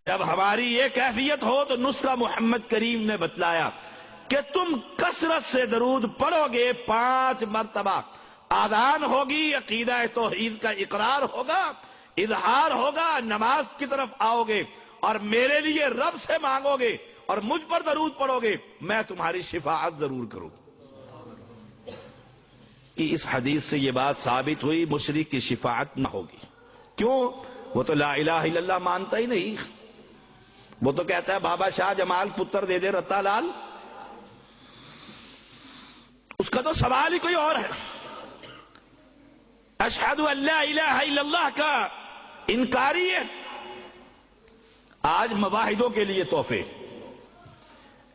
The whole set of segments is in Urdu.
جب ہماری یہ کیفیت ہو تو نسخہ محمد کریم نے بتلایا کہ تم کثرت سے درود پڑھو گے 5 مرتبہ، آذان ہوگی، عقیدہ توحید کا اقرار ہوگا، اظہار ہوگا، نماز کی طرف آؤ گے اور میرے لیے رب سے مانگو گے اور مجھ پر درود پڑھو گے، میں تمہاری شفاعت ضرور کروں۔ کہ اس حدیث سے یہ بات ثابت ہوئی مشرک کی شفاعت نہ ہوگی۔ کیوں؟ وہ تو لا الہ الا اللہ مانتا ہی نہیں، وہ تو کہتا ہے بابا شاہ جمال پتر دے دے رتا لال، اس کا تو سوال ہی کوئی اور ہے۔ اشہد ان لا الہ الا اللہ کا انکاری ہے۔ آج مواحدوں کے لیے تحفے،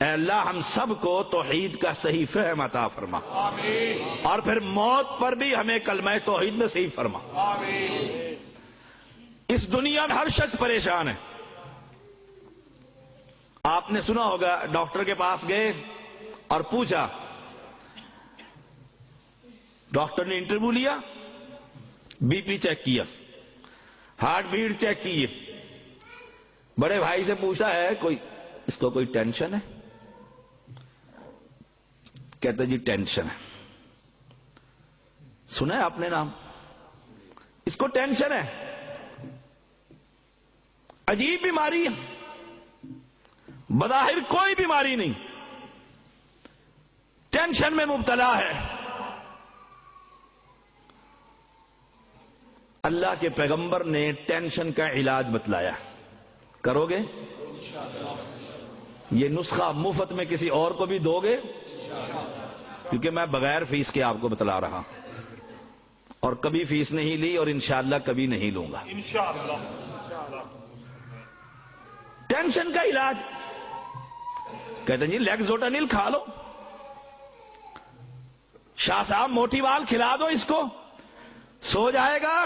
اے اللہ ہم سب کو توحید کا صحیح فہم عطا فرما، اور پھر موت پر بھی ہمیں کلمہ توحید نصیب فرما۔ اس دنیا میں ہر شخص پریشان ہے۔ آپ نے سنا ہوگا ڈاکٹر کے پاس گئے اور پوچھا، ڈاکٹر نے انٹرویو لیا، بی پی چیک کیا، ہارٹ بیٹ چیک کی، بڑے بھائی سے پوچھا ہے اس کو کوئی ٹینشن ہے؟ کہتے جی ٹینشن ہے۔ سنا ہے آپ نے نام؟ اس کو ٹینشن ہے، عجیب بیماری ہے، بظاہر کوئی بیماری نہیں، ٹینشن میں مبتلا ہے۔ اللہ کے پیغمبر نے ٹینشن کا علاج بتلایا، کرو گے؟ یہ نسخہ مفت میں کسی اور کو بھی دو گے؟ کیونکہ میں بغیر فیس کے آپ کو بتلا رہا اور کبھی فیس نہیں لی اور انشاءاللہ کبھی نہیں لوں گا۔ ٹینشن کا علاج کہتے ہیں جی لیگزوٹنل کھا لو، شاہ صاحب موٹی وال کھلا دو اس کو، سو جائے گا،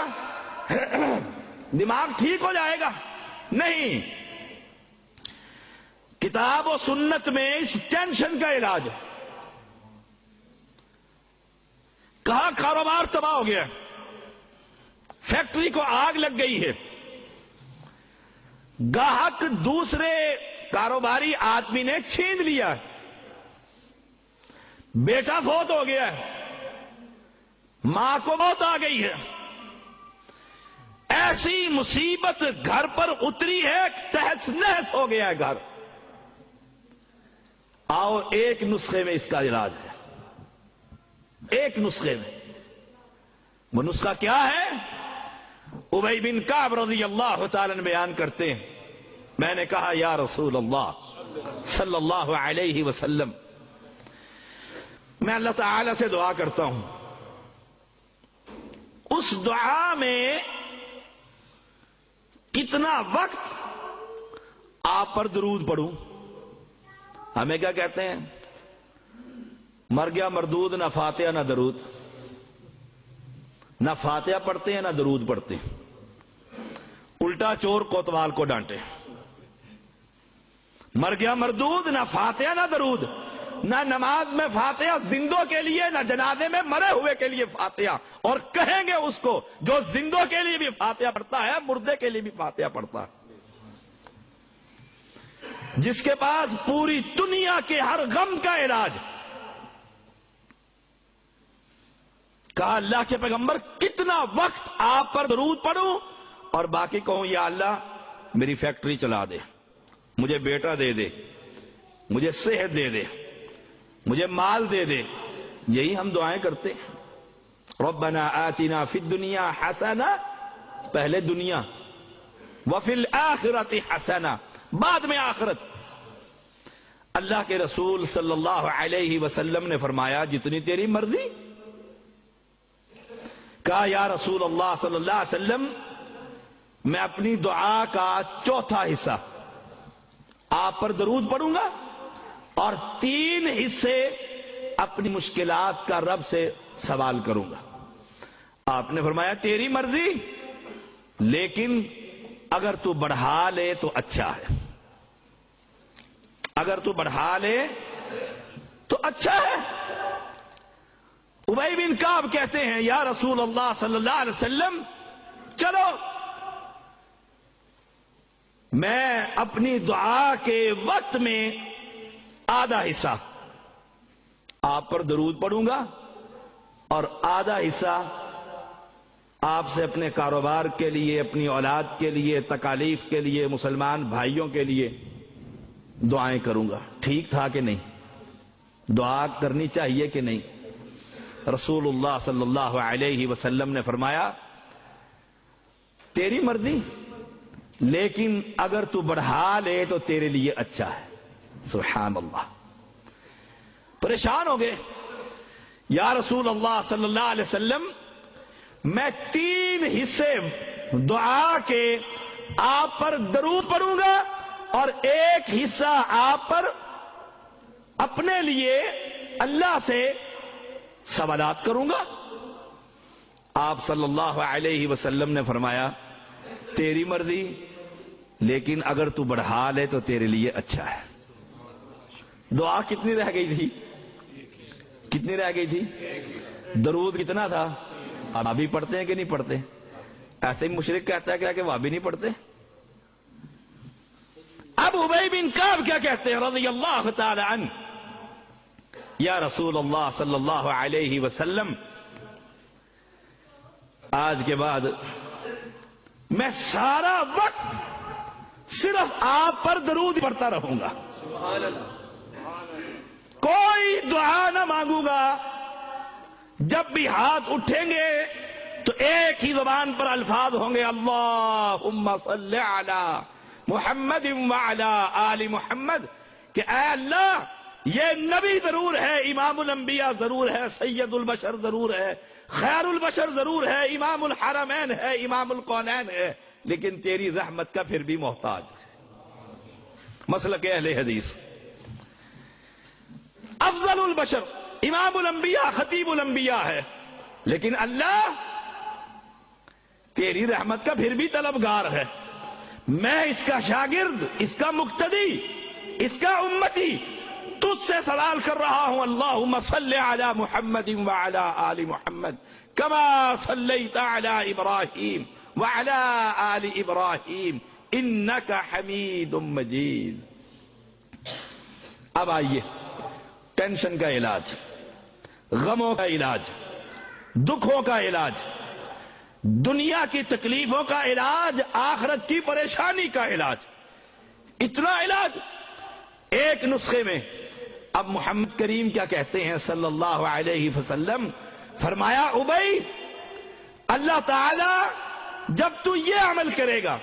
دماغ ٹھیک ہو جائے گا۔ نہیں، کتاب و سنت میں اس ٹینشن کا علاج ہے۔ کہاں کاروبار تباہ ہو گیا، فیکٹری کو آگ لگ گئی ہے، گاہک دوسرے کاروباری آدمی نے چھین لیا ہے، بیٹا فوت ہو گیا ہے، ماں کو موت آ گئی ہے، ایسی مصیبت گھر پر اتری ہے، تہس نہس ہو گیا ہے گھر۔ آؤ ایک نسخے میں اس کا علاج ہے، ایک نسخے میں۔ وہ نسخہ کیا ہے؟ ابی بن کعب رضی اللہ تعالیٰ نے بیان کرتے ہیں، میں نے کہا یا رسول اللہ صلی اللہ علیہ وسلم، میں اللہ تعالی سے دعا کرتا ہوں، اس دعا میں کتنا وقت آپ پر درود پڑھوں؟ ہمیں کیا کہتے ہیں؟ مر گیا مردود، نہ فاتحہ نہ درود، نہ فاتحہ پڑھتے ہیں نہ درود پڑھتے ہیں، الٹا چور کوتوال کو ڈانٹے۔ مر گیا مردود، نہ فاتحہ نہ درود، نہ نماز میں فاتحہ زندوں کے لیے، نہ جنازے میں مرے ہوئے کے لیے فاتحہ، اور کہیں گے اس کو جو زندوں کے لیے بھی فاتحہ پڑھتا ہے مردے کے لیے بھی فاتحہ پڑھتا ہے، جس کے پاس پوری دنیا کے ہر غم کا علاج۔ کہا اللہ کے پیغمبر کتنا وقت آپ پر درود پڑھوں اور باقی کہوں یا اللہ میری فیکٹری چلا دے، مجھے بیٹا دے دے، مجھے صحت دے دے، مجھے مال دے دے۔ یہی ہم دعائیں کرتے ہیں، ربنا آتنا فی الدنیا حسنہ، پہلے دنیا، وفی الآخرۃ حسنہ، بعد میں آخرت۔ اللہ کے رسول صلی اللہ علیہ وسلم نے فرمایا جتنی تیری مرضی۔ کہا یا رسول اللہ صلی اللہ علیہ وسلم میں اپنی دعا کا چوتھا حصہ آپ پر درود پڑھوں گا اور 3 حصے اپنی مشکلات کا رب سے سوال کروں گا۔ آپ نے فرمایا تیری مرضی، لیکن اگر تو بڑھا لے تو اچھا ہے، اگر تو بڑھا لے تو اچھا ہے۔ ابی بن کعب کہتے ہیں یا رسول اللہ صلی اللہ علیہ وسلم چلو میں اپنی دعا کے وقت میں آدھا حصہ آپ پر درود پڑھوں گا اور آدھا حصہ آپ سے اپنے کاروبار کے لیے، اپنی اولاد کے لیے، تکالیف کے لیے، مسلمان بھائیوں کے لیے دعائیں کروں گا۔ ٹھیک تھا کہ نہیں؟ دعا کرنی چاہیے کہ نہیں؟ رسول اللہ صلی اللہ علیہ وسلم نے فرمایا تیری مرضی، لیکن اگر تو بڑھا لے تو تیرے لیے اچھا ہے۔ سبحان اللہ۔ پریشان ہو گئے، یا رسول اللہ صلی اللہ علیہ وسلم میں 3 حصے دعا کے آپ پر درود پڑھوں گا اور 1 حصہ آپ پر اپنے لیے اللہ سے سوالات کروں گا۔ آپ صلی اللہ علیہ وسلم نے فرمایا تیری مرضی، لیکن اگر تو بڑھا لے تو تیرے لیے اچھا ہے۔ دعا کتنی رہ گئی تھی؟ کتنی رہ گئی تھی؟ درود کتنا تھا؟ اب ابھی پڑھتے ہیں کہ نہیں پڑھتے؟ ایسے ہی مشرک کہتا ہے کہ وہ ابھی نہیں پڑھتے۔ اب ابی بن کعب کیا کہتے ہیں رضی اللہ تعالی عنہ، یا رسول اللہ صلی اللہ علیہ وسلم آج کے بعد میں سارا وقت صرف آپ پر درود پڑھتا رہوں گا، کوئی دعا نہ مانگوں گا۔ جب بھی ہاتھ اٹھیں گے تو ایک ہی زبان پر الفاظ ہوں گے، اللہم صلی علی محمد وعلی آل محمد، کہ اے اللہ یہ نبی ضرور ہے، امام الانبیاء ضرور ہے، سید البشر ضرور ہے، خیر البشر ضرور ہے، امام الحرمین ہے، امام القونین ہے، لیکن تیری رحمت کا پھر بھی محتاج ہے۔ مسلک اہل حدیث، افضل البشر امام الانبیاء خطیب الانبیاء ہے، لیکن اللہ تیری رحمت کا پھر بھی طلبگار ہے۔ میں اس کا شاگرد، اس کا مقتدی، اس کا امتی تجھ سے سوال کر رہا ہوں، اللہم صلی علی محمد وعلی آل محمد کما صلیت علی ابراہیم وعلی آل ابراہیم انک حمید مجید۔ اب آئیے ٹینشن کا علاج، غموں کا علاج، دکھوں کا علاج، دنیا کی تکلیفوں کا علاج، آخرت کی پریشانی کا علاج، اتنا علاج ایک نسخے میں۔ اب محمد کریم کیا کہتے ہیں صلی اللہ علیہ وسلم؟ فرمایا ابی، اللہ تعالی جب تو یہ عمل کرے گا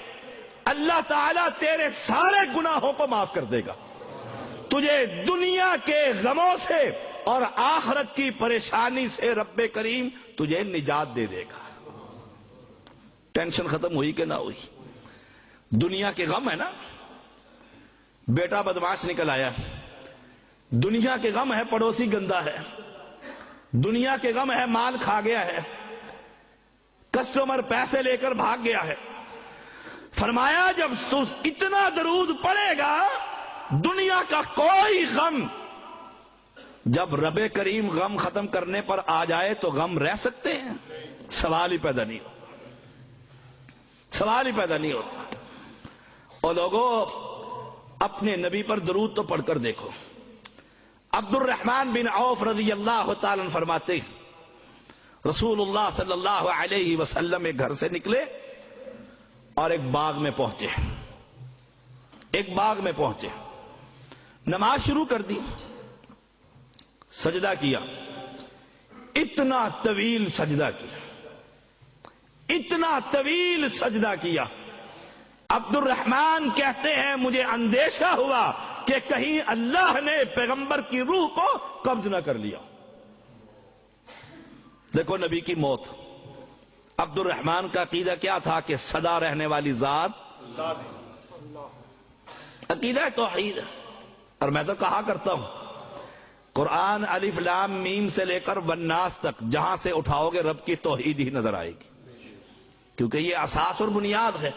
اللہ تعالی تیرے سارے گناہوں کو معاف کر دے گا، تجھے دنیا کے غموں سے اور آخرت کی پریشانی سے رب کریم تجھے نجات دے دے گا۔ ٹینشن ختم ہوئی کہ نہ ہوئی؟ دنیا کے غم ہے نا، بیٹا بدماش نکل آیا، دنیا کے غم ہے پڑوسی گندا ہے، دنیا کے غم ہے مال کھا گیا ہے، کسٹمر پیسے لے کر بھاگ گیا ہے۔ فرمایا جب تو اتنا درود پڑے گا دنیا کا کوئی غم، جب رب کریم غم ختم کرنے پر آ جائے تو غم رہ سکتے ہیں؟ سوال ہی پیدا نہیں ہوتا، سوال ہی پیدا نہیں ہوتا۔ اور لوگوں اپنے نبی پر درود تو پڑھ کر دیکھو۔ عبد الرحمن بن عوف رضی اللہ تعالیٰ عنہ فرماتے رسول اللہ صلی اللہ علیہ وسلم ایک گھر سے نکلے اور ایک باغ میں پہنچے، ایک باغ میں پہنچے، نماز شروع کر دی، سجدہ کیا، اتنا طویل سجدہ کیا، اتنا طویل سجدہ کیا۔ عبد الرحمن کہتے ہیں مجھے اندیشہ ہوا کہ کہیں اللہ نے پیغمبر کی روح کو قبض نہ کر لیا۔ دیکھو نبی کی موت، عبد الرحمن کا عقیدہ کیا تھا کہ سدا رہنے والی ذات، عقیدہ توحید۔ اور میں تو کہا کرتا ہوں قرآن الف لام میم سے لے کر والناس تک جہاں سے اٹھاؤ گے رب کی توحید ہی نظر آئے گی، کیونکہ یہ اساس اور بنیاد ہے۔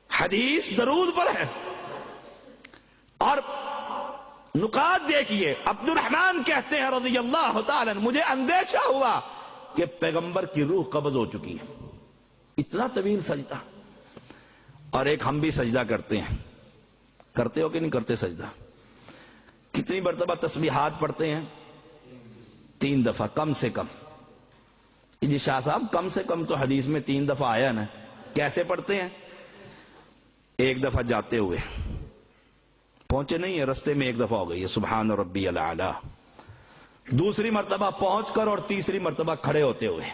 حدیث درود پر ہے اور نکات دیکھیے۔ عبد الرحمن کہتے ہیں رضی اللہ تعالیٰ مجھے اندیشہ ہوا کہ پیغمبر کی روح قبض ہو چکی ہے، اتنا طویل سجدہ۔ اور ایک ہم بھی سجدہ کرتے ہیں. کرتے ہو کہ نہیں کرتے سجدہ؟ کتنی مرتبہ تسبیحات پڑھتے ہیں؟ 3 دفعہ کم سے کم. جی شاہ صاحب کم سے کم تو حدیث میں 3 دفعہ آیا نا. کیسے پڑھتے ہیں؟ 1 دفعہ جاتے ہوئے، پہنچے نہیں ہے رستے میں 1 دفعہ ہو گئی ہے سبحان ربی الاعلی. دوسری مرتبہ پہنچ کر اور تیسری مرتبہ کھڑے ہوتے ہوئے.